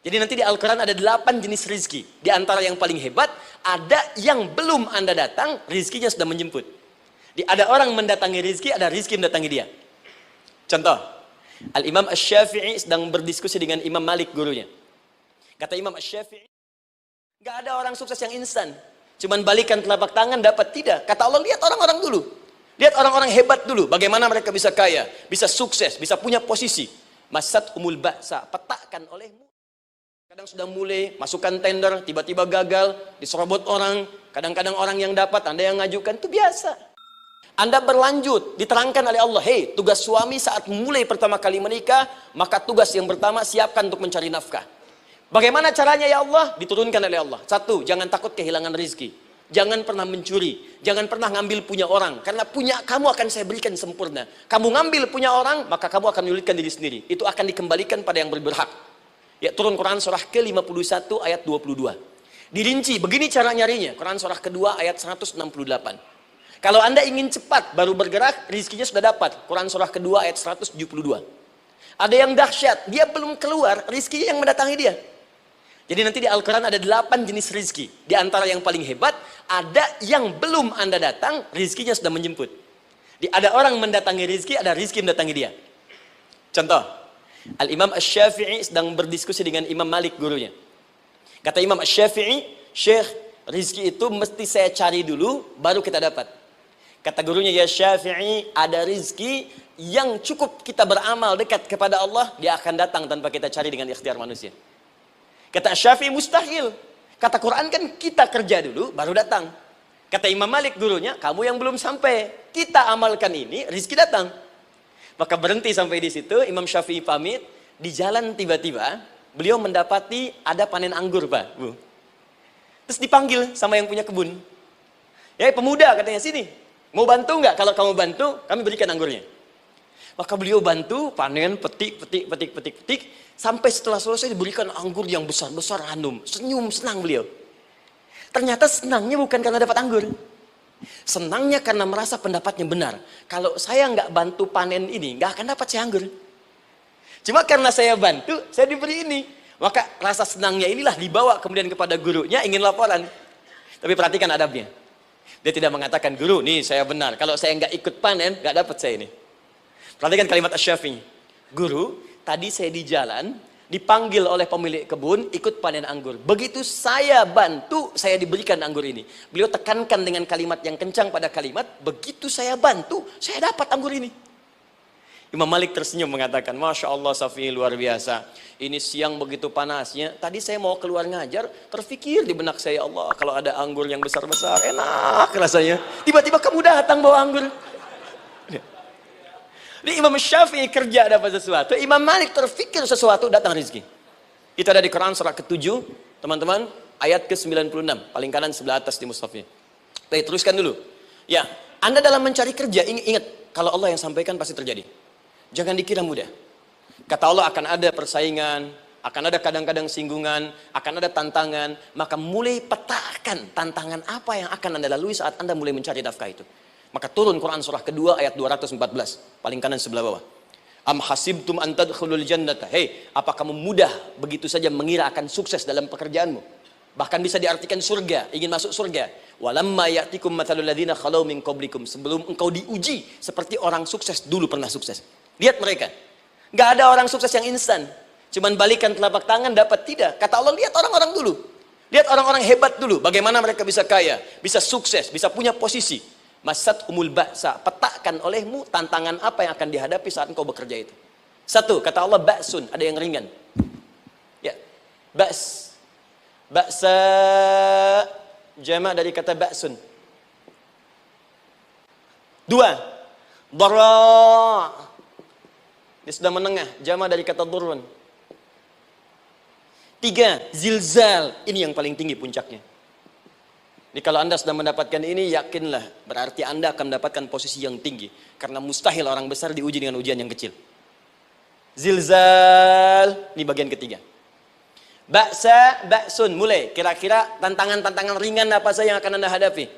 Jadi nanti di Al-Quran ada 8 jenis rizki. Di antara yang paling hebat, ada yang belum Anda datang, rizkinya sudah menjemput. Ada orang mendatangi rizki, ada rizki mendatangi dia. Contoh, Al-Imam Asy-Syafi'i sedang berdiskusi dengan Imam Malik, gurunya. Kata Imam Asy-Syafi'i, gak ada orang sukses yang instan. Cuman balikan telapak tangan dapat, tidak. Kata Allah, lihat orang-orang dulu. Lihat orang-orang hebat dulu. Bagaimana mereka bisa kaya, bisa sukses, bisa punya posisi. Masat umul ba'sa, petakan olehmu. Kadang sudah mulai, masukkan tender, tiba-tiba gagal, diserobot orang. Kadang-kadang orang yang dapat, Anda yang ngajukan, itu biasa. Anda berlanjut, diterangkan oleh Allah, hei, tugas suami saat mulai pertama kali menikah, maka tugas yang pertama, siapkan untuk mencari nafkah. Bagaimana caranya ya Allah? Diturunkan oleh Allah. Satu, jangan takut kehilangan rizki. Jangan pernah mencuri. Jangan pernah ngambil punya orang. Karena punya kamu akan saya berikan sempurna. Kamu ngambil punya orang, maka kamu akan menyulitkan diri sendiri. Itu akan dikembalikan pada yang berhak. Ya, turun Quran surah ke-51 ayat 22. Dirinci, begini cara nyarinya. Quran surah kedua ayat 168. Kalau Anda ingin cepat baru bergerak, rizkinya sudah dapat. Quran surah kedua ayat 172. Ada yang dahsyat, dia belum keluar, rizkinya yang mendatangi dia. Jadi nanti di Al-Quran ada 8 jenis rizki. Di antara yang paling hebat, ada yang belum Anda datang, rizkinya sudah menjemput. Ada orang mendatangi rizki, ada rizki mendatangi dia. Contoh, Al-Imam Asy-Syafi'i sedang berdiskusi dengan Imam Malik, gurunya. Kata Imam Asy-Syafi'i, Syekh, rizki itu mesti saya cari dulu, baru kita dapat. Kata gurunya, ya Syafi'i, ada rizki yang cukup kita beramal dekat kepada Allah, dia akan datang tanpa kita cari dengan ikhtiar manusia. Kata Syafi'i, mustahil. Kata Quran kan kita kerja dulu, baru datang. Kata Imam Malik, gurunya, kamu yang belum sampai. Kita amalkan ini, rizki datang. Maka berhenti sampai di situ, Imam Syafi'i pamit, di jalan tiba-tiba, beliau mendapati ada panen anggur, Pak, Bu. Terus dipanggil sama yang punya kebun. Ya, pemuda katanya, sini. Mau bantu nggak? Kalau kamu bantu, kami berikan anggurnya. Maka beliau bantu, panen, petik. Sampai setelah selesai diberikan anggur yang besar-besar, hanum. Senyum, senang beliau. Ternyata senangnya bukan karena dapat anggur. Senangnya karena merasa pendapatnya benar. Kalau saya nggak bantu panen ini, nggak akan dapat saya anggur. Cuma karena saya bantu, saya diberi ini. Maka rasa senangnya inilah dibawa kemudian kepada gurunya, ingin laporan. Tapi perhatikan adabnya. Dia tidak mengatakan, guru, nih saya benar. Kalau saya nggak ikut panen, nggak dapat saya ini. Perhatikan kalimat Asy-Syafi'i. Guru, tadi saya di jalan, dipanggil oleh pemilik kebun, ikut panen anggur. Begitu saya bantu, saya diberikan anggur ini. Beliau tekankan dengan kalimat yang kencang pada kalimat, begitu saya bantu, saya dapat anggur ini. Imam Malik tersenyum mengatakan, Masya Allah Syafi'i luar biasa. Ini siang begitu panasnya, tadi saya mau keluar ngajar, terfikir di benak saya, Allah, kalau ada anggur yang besar-besar, enak rasanya. Tiba-tiba kamu datang bawa anggur. Di Imam Syafi'i kerja dapat sesuatu, Imam Malik terfikir sesuatu, datang rezeki. Itu ada di Quran surah ke-7, teman-teman, ayat ke-96, paling kanan sebelah atas di mushafnya. Baik, teruskan dulu. Ya, Anda dalam mencari kerja, ingat, kalau Allah yang sampaikan pasti terjadi. Jangan dikira mudah. Kata Allah akan ada persaingan, akan ada kadang-kadang singgungan, akan ada tantangan, maka mulai petakan tantangan apa yang akan Anda lalui saat Anda mulai mencari nafkah itu. Maka turun Quran surah kedua ayat 214, paling kanan sebelah bawah. Am hasibtum an tadkhulul jannata. Hei, apa kamu mudah begitu saja mengira akan sukses dalam pekerjaanmu? Bahkan bisa diartikan surga, ingin masuk surga. Walamma ya'tikum mathalul ladzina khalau min qablikum. Sebelum engkau diuji seperti orang sukses dulu pernah sukses. Lihat mereka. Enggak ada orang sukses yang instan. Cuman balikan telapak tangan dapat, tidak. Kata Allah, lihat orang-orang dulu. Lihat orang-orang hebat dulu, bagaimana mereka bisa kaya, bisa sukses, bisa punya posisi. Masat umul ba'sa, petakan olehmu tantangan apa yang akan dihadapi saat engkau bekerja itu. Satu, kata Allah, ba'sun, ada yang ringan. Ya, ba's. Ba'sa, jama' dari kata ba'sun. Dua, dara'. Dia sudah menengah, jama' dari kata durun. Tiga, zilzal, ini yang paling tinggi puncaknya. Jadi kalau Anda sudah mendapatkan ini, yakinlah, berarti Anda akan mendapatkan posisi yang tinggi. Karena mustahil orang besar diuji dengan ujian yang kecil. Zilzal, ini bagian ketiga. Ba'sa, ba'sun, mulai. Kira-kira tantangan-tantangan ringan apa saja yang akan Anda hadapi?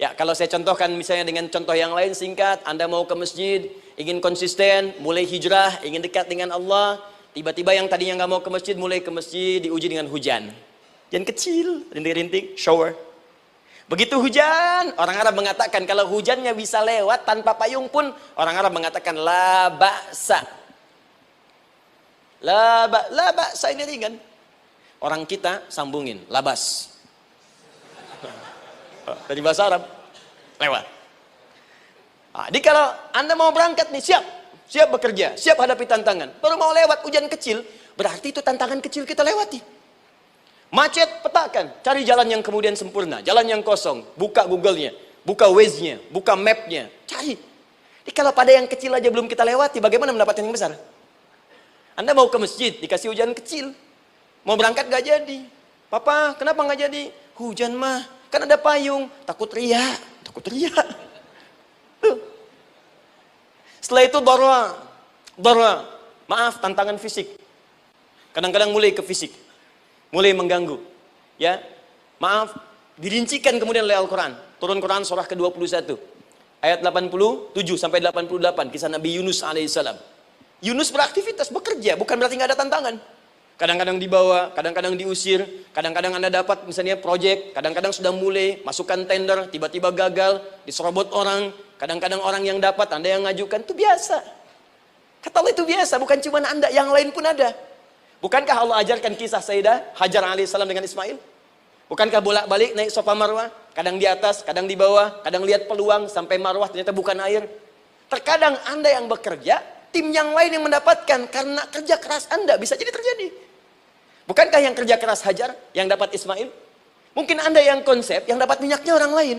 Ya, kalau saya contohkan misalnya dengan contoh yang lain singkat, Anda mau ke masjid, ingin konsisten, mulai hijrah, ingin dekat dengan Allah, Tiba-tiba yang tadinya nggak mau ke masjid, mulai ke masjid, diuji dengan hujan. Hujan kecil, rintik-rintik, shower. Begitu hujan, orang Arab mengatakan kalau hujannya bisa lewat tanpa payung pun, orang Arab mengatakan la ba'sa. La ba'sa ini ringan. Orang kita sambungin, labas. Dari bahasa Arab, lewat. Nah, jadi kalau Anda mau berangkat nih, siap bekerja, siap hadapi tantangan. Baru mau lewat hujan kecil, berarti itu tantangan kecil kita lewati. Macet, petakan, cari jalan yang kemudian sempurna, jalan yang kosong, buka Google-nya, buka Waze-nya, buka map-nya, cari. Jadi kalau pada yang kecil aja belum kita lewati, bagaimana mendapatkan yang besar? Anda mau ke masjid, dikasih hujan kecil. Mau berangkat gak jadi. Papa, kenapa gak jadi? Hujan mah, kan ada payung. Takut riak. Tuh. Setelah itu darwa. Maaf, tantangan fisik. Kadang-kadang mulai ke fisik. Mulai mengganggu. Ya, maaf, dirincikan kemudian oleh Al-Quran. Turun Quran surah ke-21. Ayat 87 sampai 88. Kisah Nabi Yunus alaihissalam. Yunus beraktivitas, bekerja. Bukan berarti gak ada tantangan. Kadang-kadang dibawa, kadang-kadang diusir, kadang-kadang Anda dapat misalnya proyek, kadang-kadang sudah mulai, masukkan tender, tiba-tiba gagal, diserobot orang, kadang-kadang orang yang dapat, Anda yang ngajukan, itu biasa. Kata Allah itu biasa, bukan cuma Anda, yang lain pun ada. Bukankah Allah ajarkan kisah Sayyidah Hajar alaihissalam dengan Ismail? Bukankah bolak-balik naik Safa Marwah, kadang di atas, kadang di bawah, kadang lihat peluang, sampai Marwah ternyata bukan air. Terkadang Anda yang bekerja, tim yang lain yang mendapatkan karena kerja keras Anda bisa jadi terjadi. Bukankah yang kerja keras Hajar yang dapat Ismail? Mungkin Anda yang konsep yang dapat minyaknya orang lain.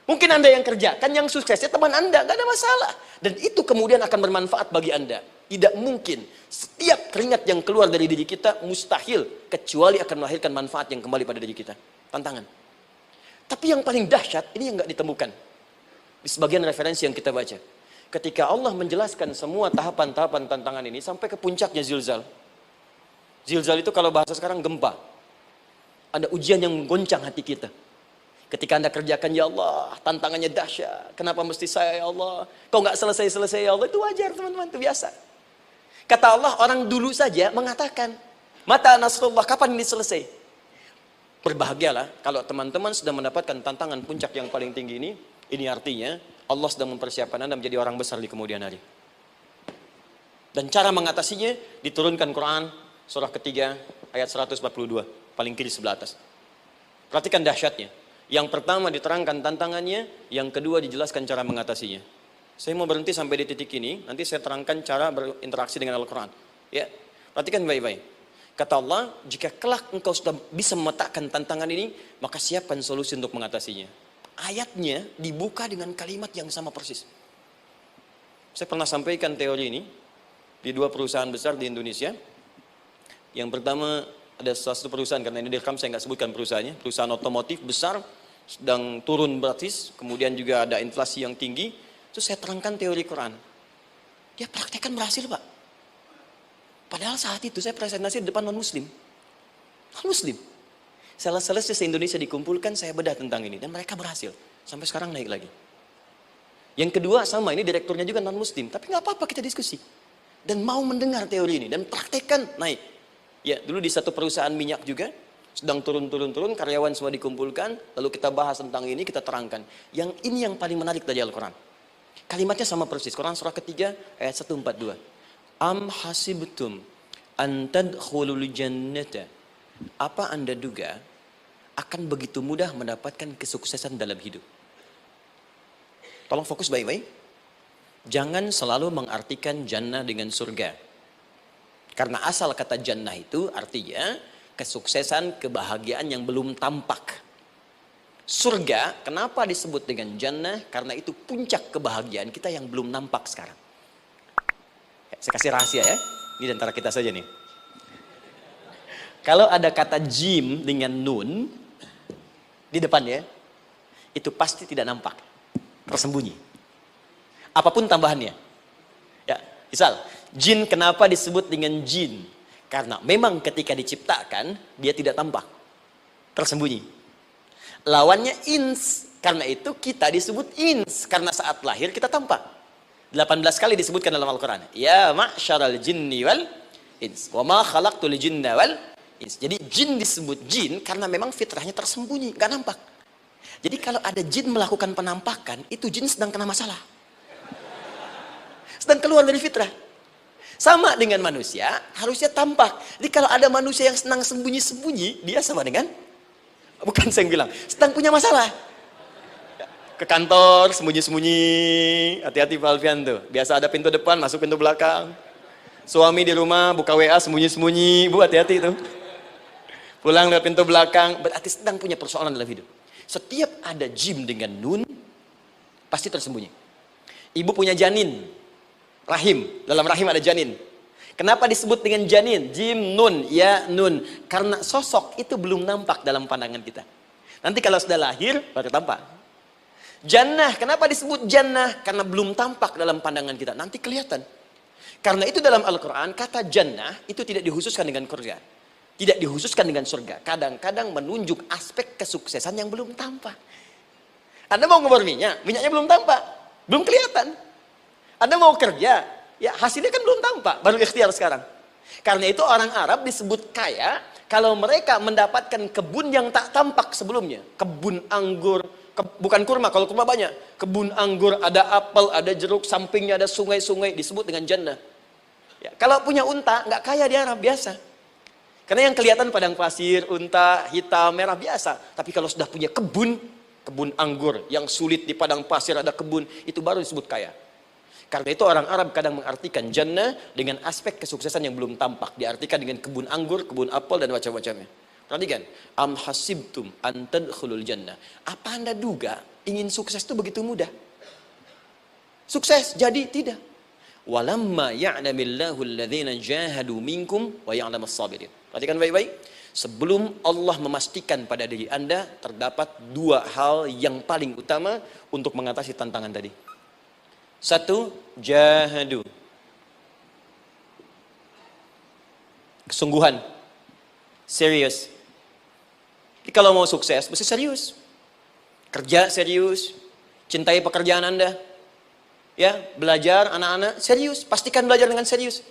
Mungkin Anda yang kerja, kan yang suksesnya teman Anda, gak ada masalah. Dan itu kemudian akan bermanfaat bagi Anda. Tidak mungkin setiap keringat yang keluar dari diri kita mustahil kecuali akan melahirkan manfaat yang kembali pada diri kita. Tantangan. Tapi yang paling dahsyat ini yang gak ditemukan di sebagian referensi yang kita baca. Ketika Allah menjelaskan semua tahapan-tahapan tantangan ini sampai ke puncaknya zilzal. Zilzal itu kalau bahasa sekarang gempa. Ada ujian yang menggoncang hati kita. Ketika Anda kerjakan, ya Allah, tantangannya dahsyat. Kenapa mesti saya, ya Allah? Kau nggak selesai-selesai, ya Allah. Itu wajar, teman-teman, itu biasa. Kata Allah, orang dulu saja mengatakan, mata nasrullah, kapan ini selesai? Berbahagialah kalau teman-teman sudah mendapatkan tantangan puncak yang paling tinggi ini. Ini artinya Allah sedang mempersiapkan Anda menjadi orang besar di kemudian hari. Dan cara mengatasinya diturunkan Quran surah ketiga ayat 142, paling kiri sebelah atas. Perhatikan dahsyatnya. Yang pertama diterangkan tantangannya, yang kedua dijelaskan cara mengatasinya. Saya mau berhenti sampai di titik ini, nanti saya terangkan cara berinteraksi dengan Al-Quran. Ya, perhatikan baik-baik. Kata Allah, jika kelak engkau sudah bisa memetakan tantangan ini, maka siapkan solusi untuk mengatasinya. Ayatnya dibuka dengan kalimat yang sama persis. Saya pernah sampaikan teori ini di dua perusahaan besar di Indonesia. Yang pertama ada satu perusahaan, karena ini direkam saya nggak sebutkan perusahaannya, perusahaan otomotif besar sedang turun gratis, kemudian juga ada inflasi yang tinggi. Terus saya terangkan teori Quran. Dia praktekkan berhasil, Pak. Padahal saat itu saya presentasi di depan non-muslim. Non-muslim. Sales-sales se-Indonesia dikumpulkan, saya bedah tentang ini. Dan mereka berhasil. Sampai sekarang naik lagi. Yang kedua sama, ini direkturnya juga non-muslim. Tapi nggak apa-apa, kita diskusi. Dan mau mendengar teori ini. Dan praktekkan, naik. Ya, dulu di satu perusahaan minyak juga. Sedang turun, karyawan semua dikumpulkan. Lalu kita bahas tentang ini, kita terangkan. Yang ini yang paling menarik dari Al-Quran. Kalimatnya sama persis. Quran surah ketiga ayat 142. Am hasibtum an tadkhulul jannata. Apa Anda duga akan begitu mudah mendapatkan kesuksesan dalam hidup? Tolong fokus baik-baik. Jangan selalu mengartikan jannah dengan surga. Karena asal kata jannah itu artinya kesuksesan, kebahagiaan yang belum tampak. Surga, kenapa disebut dengan jannah? Karena itu puncak kebahagiaan kita yang belum nampak sekarang. Saya kasih rahasia ya. Ini antara kita saja nih. Kalau ada kata jim dengan nun di depannya, itu pasti tidak nampak. Tersembunyi. Apapun tambahannya. Ya, misal, jin kenapa disebut dengan jin? Karena memang ketika diciptakan, dia tidak tampak. Tersembunyi. Lawannya ins. Karena itu kita disebut ins. Karena saat lahir kita tampak. 18 kali disebutkan dalam Al-Quran. Ya ma'syaral jinni wal ins. Wa ma khalaqtul jinna wal ins. Jadi jin disebut jin karena memang fitrahnya tersembunyi, nggak nampak. Jadi kalau ada jin melakukan penampakan, itu jin sedang kena masalah. Sedang keluar dari fitrah. Sama dengan manusia, harusnya tampak. Jadi kalau ada manusia yang senang sembunyi-sembunyi, dia sama dengan, bukan saya yang bilang, sedang punya masalah. Ke kantor, sembunyi-sembunyi, hati-hati Pak Alfian tuh. Biasa ada pintu depan, masuk pintu belakang. Suami di rumah, buka WA, sembunyi-sembunyi. Bu, hati-hati tuh. Pulang lewat pintu belakang, berarti sedang punya persoalan dalam hidup. Setiap ada jim dengan nun, pasti tersembunyi. Ibu punya janin. Rahim, dalam rahim ada janin. Kenapa disebut dengan janin? Jim, nun, ya, nun. Karena sosok itu belum nampak dalam pandangan kita. Nanti kalau sudah lahir, baru tampak. Jannah, kenapa disebut jannah? Karena belum tampak dalam pandangan kita. Nanti kelihatan. Karena itu dalam Al-Quran, kata jannah itu tidak dikhususkan dengan surga. Tidak dikhususkan dengan surga. Kadang-kadang menunjuk aspek kesuksesan yang belum tampak. Anda mau ngebor minyak, minyaknya belum tampak. Belum kelihatan. Anda mau kerja, ya hasilnya kan belum tampak, baru ikhtiar sekarang. Karena itu orang Arab disebut kaya, kalau mereka mendapatkan kebun yang tak tampak sebelumnya. Kebun anggur, bukan kurma, kalau kurma banyak. Kebun anggur, ada apel, ada jeruk, sampingnya ada sungai-sungai, disebut dengan jannah. Ya, kalau punya unta, nggak kaya di Arab, biasa. Karena yang kelihatan padang pasir, unta, hitam, merah, biasa. Tapi kalau sudah punya kebun anggur, yang sulit di padang pasir ada kebun, itu baru disebut kaya. Karena itu orang Arab kadang mengartikan jannah dengan aspek kesuksesan yang belum tampak. Diartikan dengan kebun anggur, kebun apel, dan macam-macamnya. Perhatikan. Am hasibtum an tadkhulul jannah. Apa Anda duga ingin sukses itu begitu mudah? Sukses jadi tidak. Walamma ya'lamillahu alladhina jahadu minkum wa ya'lamas sabirin. Perhatikan baik-baik. Sebelum Allah memastikan pada diri Anda, terdapat dua hal yang paling utama untuk mengatasi tantangan tadi. Satu, jahadu. Kesungguhan. Serius. Jadi kalau mau sukses, mesti serius. Kerja serius. Cintai pekerjaan Anda. Ya, belajar anak-anak serius. Pastikan belajar dengan serius.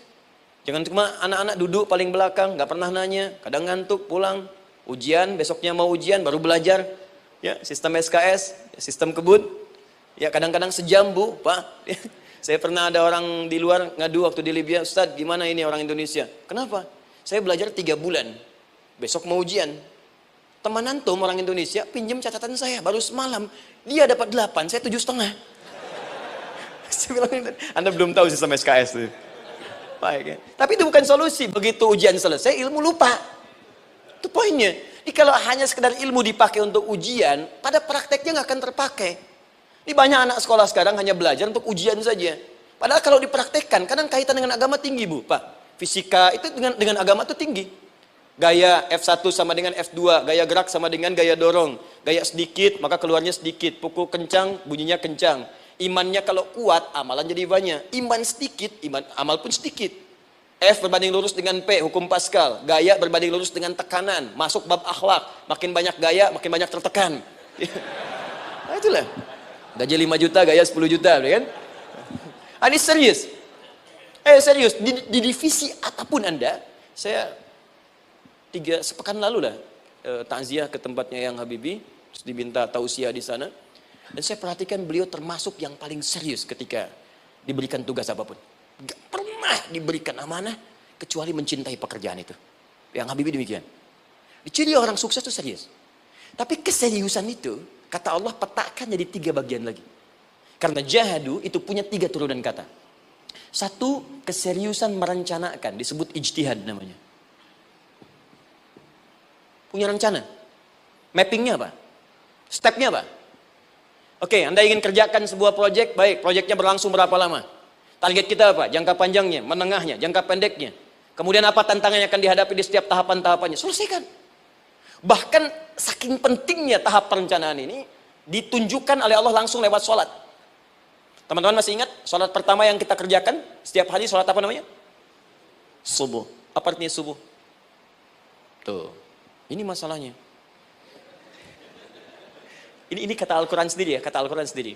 Jangan cuma anak-anak duduk paling belakang, nggak pernah nanya, kadang ngantuk, pulang. Ujian, besoknya mau ujian, baru belajar. Ya, sistem SKS, sistem kebut. Ya kadang-kadang sejam Bu, Pak. Saya pernah ada orang di luar ngadu waktu di Libya, Ustadz gimana ini orang Indonesia? Kenapa? Saya belajar 3 bulan, besok mau ujian. Teman antum orang Indonesia pinjam catatan saya, baru semalam. Dia dapat 8, saya 7,5. Saya bilang, Anda belum tahu sistem SKS itu. Baik, ya. Tapi itu bukan solusi, begitu ujian selesai, ilmu lupa. Itu poinnya. Jadi kalau hanya sekedar ilmu dipakai untuk ujian, pada prakteknya nggak akan terpakai. Ini banyak anak sekolah sekarang hanya belajar untuk ujian saja. Padahal kalau dipraktekkan, kadang kaitan dengan agama tinggi Bu, Pak. Fisika itu dengan agama itu tinggi. Gaya F1 sama dengan F2, gaya gerak sama dengan gaya dorong. Gaya sedikit, maka keluarnya sedikit. Pukul kencang, bunyinya kencang. Imannya kalau kuat, amalan jadi banyak. Iman sedikit, amal pun sedikit. F berbanding lurus dengan P, hukum Pascal. Gaya berbanding lurus dengan tekanan. Masuk bab akhlak. Makin banyak gaya, makin banyak tertekan. Nah, itulah. Gaji 5 juta, gaya 10 juta, kan? Ini serius. Serius. Di divisi apapun Anda, saya 3 sepekan lalu lah takziah ke tempatnya Yang Habibie, terus diminta tausiah di sana. Dan saya perhatikan beliau termasuk yang paling serius ketika diberikan tugas apapun. Gak pernah diberikan amanah kecuali mencintai pekerjaan itu. Yang Habibie demikian. Ciri orang sukses itu serius. Tapi keseriusan itu, kata Allah petakan jadi 3 bagian lagi. Karena jahadu itu punya 3 turunan kata. 1, keseriusan merencanakan, disebut ijtihad namanya. Punya rencana. Mappingnya apa? Stepnya apa? Oke, Anda ingin kerjakan sebuah proyek, baik, proyeknya berlangsung berapa lama? Target kita apa? Jangka panjangnya, menengahnya, jangka pendeknya. Kemudian apa tantangan yang akan dihadapi di setiap tahapan-tahapannya? Selesaikan. Bahkan saking pentingnya tahap perencanaan ini ditunjukkan oleh Allah langsung lewat sholat. Teman-teman masih ingat sholat pertama yang kita kerjakan setiap hari, sholat apa namanya? Subuh. Apa artinya subuh? Tuh, ini masalahnya. Ini kata Al-Quran sendiri ya, kata Al-Quran sendiri.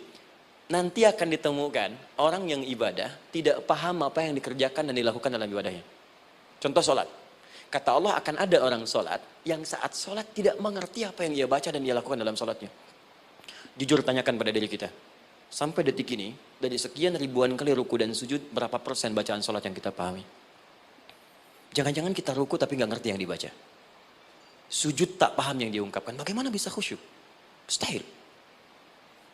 Nanti akan ditemukan orang yang ibadah tidak paham apa yang dikerjakan dan dilakukan dalam ibadahnya. Contoh sholat. Kata Allah akan ada orang sholat yang saat sholat tidak mengerti apa yang ia baca dan ia lakukan dalam sholatnya. Jujur tanyakan pada diri kita. Sampai detik ini, dari sekian ribuan kali ruku dan sujud, berapa persen bacaan sholat yang kita pahami? Jangan-jangan kita ruku tapi nggak ngerti yang dibaca. Sujud tak paham yang diungkapkan. Bagaimana bisa khusyuk? Mustahil.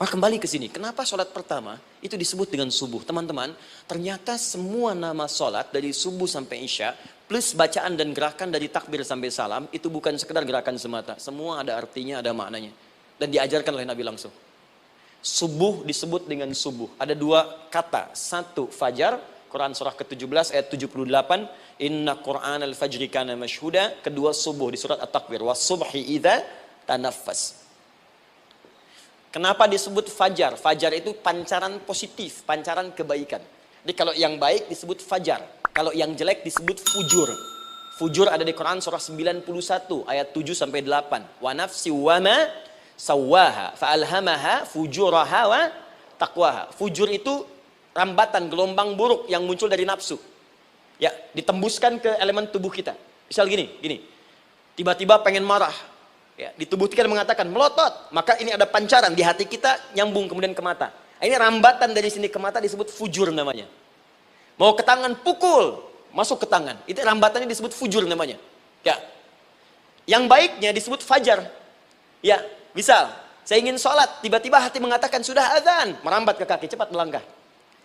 Maka kembali ke sini. Kenapa sholat pertama itu disebut dengan subuh? Teman-teman, ternyata semua nama sholat dari subuh sampai isya, plus bacaan dan gerakan dari takbir sampai salam, itu bukan sekedar gerakan semata. Semua ada artinya, ada maknanya. Dan diajarkan oleh Nabi langsung. Subuh disebut dengan subuh. Ada dua kata. Satu, fajar. Quran surah ke-17 ayat 78. Inna Qur'an al-fajri kana mashhuda. Kedua, subuh di surat At-Takwir. Was-subhi idza tanaffas. Kenapa disebut fajar? Fajar itu pancaran positif, pancaran kebaikan. Jadi kalau yang baik disebut fajar. Kalau yang jelek disebut fujur. Fujur ada di Quran surah 91 ayat 7 sampai 8. Wa nafsi wa ma sawwaha fa'alhamaha fujuraha wa taqwaha. Fujur itu rambatan, gelombang buruk yang muncul dari nafsu. Ya, ditembuskan ke elemen tubuh kita. Misal gini. Tiba-tiba pengen marah. Ya, di tubuh kita mengatakan melotot, maka ini ada pancaran di hati kita nyambung kemudian ke mata. Ini rambatan dari sini ke mata disebut fujur namanya. Mau ke tangan pukul, masuk ke tangan. Itu rambatannya disebut fujur namanya. Ya. Yang baiknya disebut fajar. Ya, misal saya ingin sholat, tiba-tiba hati mengatakan sudah azan, merambat ke kaki, cepat melangkah.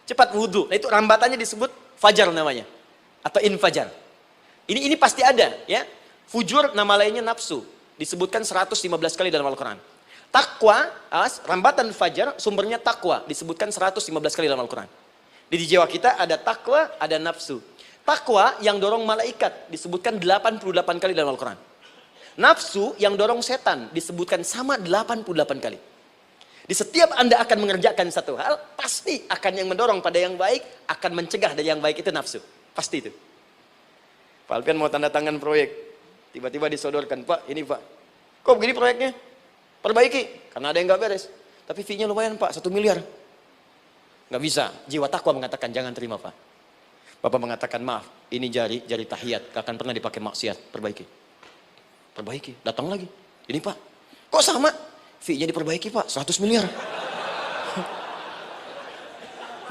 Cepat wudhu. Nah, itu rambatannya disebut fajar namanya. Atau infajar. Ini pasti ada, ya. Fujur nama lainnya nafsu. Disebutkan 115 kali dalam Al-Quran. Takwa, rambatan fajar, sumbernya takwa. Disebutkan 115 kali dalam Al-Quran. Di jiwa kita ada takwa, ada nafsu. Takwa yang dorong malaikat, disebutkan 88 kali dalam Al-Quran. Nafsu yang dorong setan, disebutkan sama 88 kali. Di setiap Anda akan mengerjakan satu hal, pasti akan yang mendorong pada yang baik, akan mencegah dari yang baik itu nafsu. Pasti itu. Pak Alpian mau tanda tangan proyek. Tiba-tiba disodorkan, Pak, ini Pak. Kok begini proyeknya? Perbaiki, karena ada yang nggak beres. Tapi fee-nya lumayan Pak, 1 miliar. Nggak bisa, jiwa takwa mengatakan jangan terima Pak. Bapak mengatakan maaf, ini jari tahiyat, gak akan pernah dipakai maksiat, perbaiki, datang lagi. Ini Pak, kok sama? Fee-nya diperbaiki Pak, 100 miliar.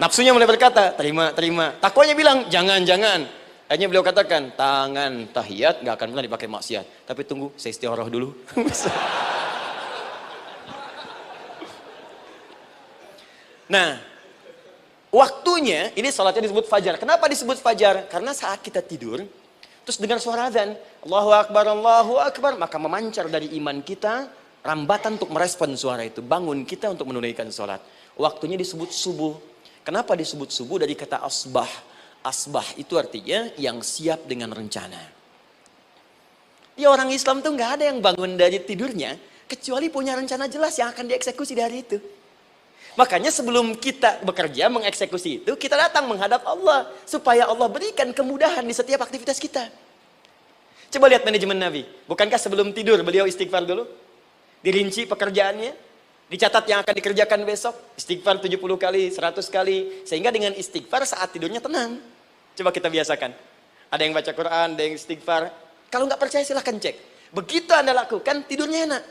Nafsunya mulai berkata, terima. Takwanya bilang, jangan. Akhirnya beliau katakan, tangan tahiyat gak akan pernah dipakai maksiat. Tapi tunggu, saya istiqoroh dulu. Nah, waktunya, ini salatnya disebut fajar. Kenapa disebut fajar? Karena saat kita tidur, terus dengar suara azan, Allahu Akbar, maka memancar dari iman kita, rambatan untuk merespon suara itu. Bangun kita untuk menunaikan salat. Waktunya disebut subuh. Kenapa disebut subuh? Dari kata asbah. Asbah itu artinya yang siap dengan rencana. Ya, orang Islam tuh nggak ada yang bangun dari tidurnya kecuali punya rencana jelas yang akan dieksekusi di hari itu. Makanya sebelum kita bekerja mengeksekusi itu, kita datang menghadap Allah supaya Allah berikan kemudahan di setiap aktivitas kita. Coba lihat manajemen Nabi. Bukankah sebelum tidur beliau istighfar dulu? Dirinci pekerjaannya, dicatat yang akan dikerjakan besok, istighfar 70 kali, 100 kali, sehingga dengan istighfar saat tidurnya tenang. Coba kita biasakan. Ada yang baca Quran, ada yang istighfar. Kalau nggak percaya silahkan cek. Begitu Anda lakukan, tidurnya enak.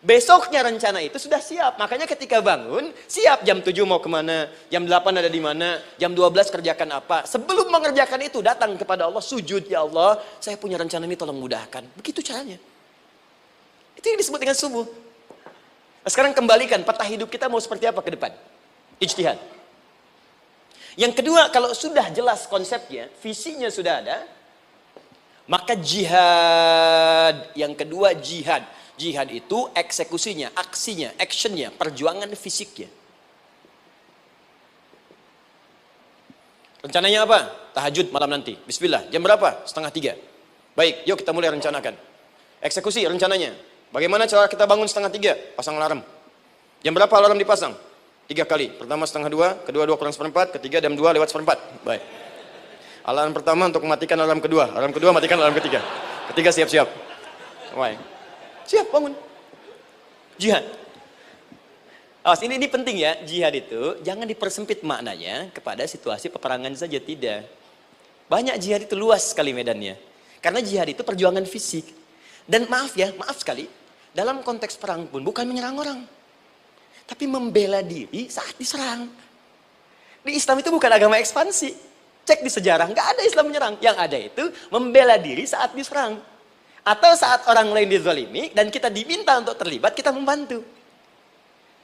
Besoknya rencana itu sudah siap. Makanya ketika bangun, siap jam 7 mau kemana, jam 8 ada di mana, jam 12 kerjakan apa. Sebelum mengerjakan itu, datang kepada Allah, sujud, ya Allah, saya punya rencana ini tolong mudahkan. Begitu caranya. Itu yang disebut dengan subuh. Nah, sekarang kembalikan, peta hidup kita mau seperti apa ke depan? Ijtihad. Yang kedua, kalau sudah jelas konsepnya, visinya sudah ada, maka jihad. Yang kedua, jihad. Jihad itu eksekusinya, aksinya, actionnya, perjuangan fisiknya. Rencananya apa? Tahajud malam nanti. Bismillah. Jam berapa? 2:30. Baik, yuk kita mulai rencanakan. Eksekusi rencananya. Bagaimana cara kita bangun 2:30? Pasang alarm. Jam berapa alarm dipasang? 3 kali. Pertama 1:30, kedua 2:kurang 1/4, ketiga jam 2 lewat 1/4. Baik. Alarm pertama untuk mematikan alarm kedua. Alarm kedua matikan alarm ketiga. Ketiga siap-siap. Baik. Siap bangun. Jihad. Awas, ini penting ya. Jihad itu jangan dipersempit maknanya kepada situasi peperangan saja, tidak. Banyak jihad itu luas sekali medannya. Karena jihad itu perjuangan fisik. Dan maaf sekali, dalam konteks perang pun bukan menyerang orang. Tapi membela diri saat diserang. Di Islam itu bukan agama ekspansi. Cek di sejarah, nggak ada Islam menyerang. Yang ada itu membela diri saat diserang. Atau saat orang lain dizalimi dan kita diminta untuk terlibat, kita membantu.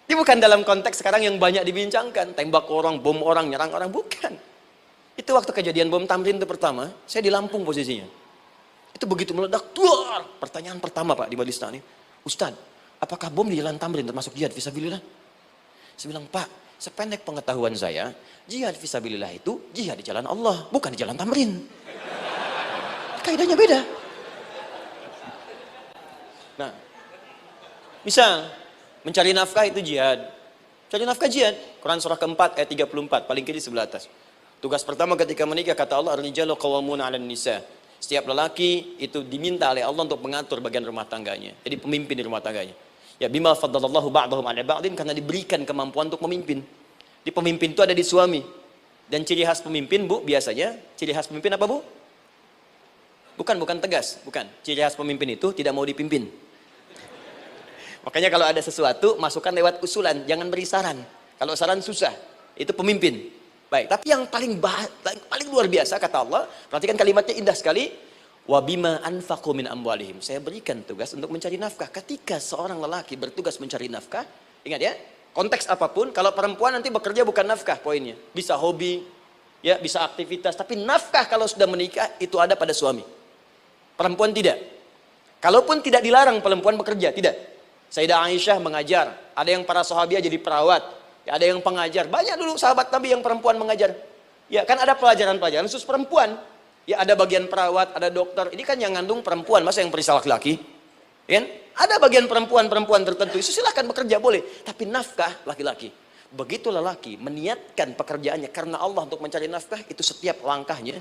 Ini bukan dalam konteks sekarang yang banyak dibincangkan. Tembak orang, bom orang, nyerang orang. Bukan. Itu waktu kejadian bom Tamrin itu pertama, saya di Lampung posisinya. Itu begitu meledak, duar. Pertanyaan pertama Pak di Majelis Taklim, Ustaz, apakah bom di Jalan Tamrin termasuk jihad fisabilillah? Saya bilang, Pak, sependek pengetahuan saya, jihad fisabilillah itu jihad di jalan Allah, bukan di Jalan Tamrin. Kaidahnya beda. Nah, misal mencari nafkah itu jihad. Cari nafkah jihad. Quran surah keempat ayat 34, paling kiri sebelah atas. Tugas pertama ketika menikah, kata Allah, ar-rijalu qawwamuna 'alan nisa. Setiap lelaki itu diminta oleh Allah untuk mengatur bagian rumah tangganya. Jadi pemimpin di rumah tangganya. Ya bima faddalallahu ba'dahum 'ala ba'din, karena diberikan kemampuan untuk memimpin. Di pemimpin itu ada di suami. Dan ciri khas pemimpin, Bu, biasanya ciri khas pemimpin apa, Bu? Bukan tegas, bukan. Ciri khas pemimpin itu tidak mau dipimpin. Makanya kalau ada sesuatu, masukkan lewat usulan, jangan beri saran. Kalau saran susah, itu pemimpin. Baik, tapi yang paling luar biasa kata Allah, perhatikan kalimatnya indah sekali. Wa bima anfaqu min amwalihim. Saya berikan tugas untuk mencari nafkah. Ketika seorang lelaki bertugas mencari nafkah, ingat ya, konteks apapun, kalau perempuan nanti bekerja bukan nafkah poinnya. Bisa hobi, ya, bisa aktivitas, tapi nafkah kalau sudah menikah itu ada pada suami. Perempuan tidak. Kalaupun tidak dilarang perempuan bekerja, tidak. Sayyidah Aisyah mengajar, ada yang para sahabiah jadi perawat. Ada yang pengajar, banyak dulu sahabat Nabi yang perempuan mengajar. Ya kan ada pelajaran-pelajaran khusus perempuan. Ya ada bagian perawat, ada dokter. Ini kan yang ngandung perempuan, masa yang periksa laki-laki? Ya, ada bagian perempuan tertentu, itu silahkan bekerja boleh. Tapi nafkah laki-laki. Begitu lelaki meniatkan pekerjaannya karena Allah untuk mencari nafkah, itu setiap langkahnya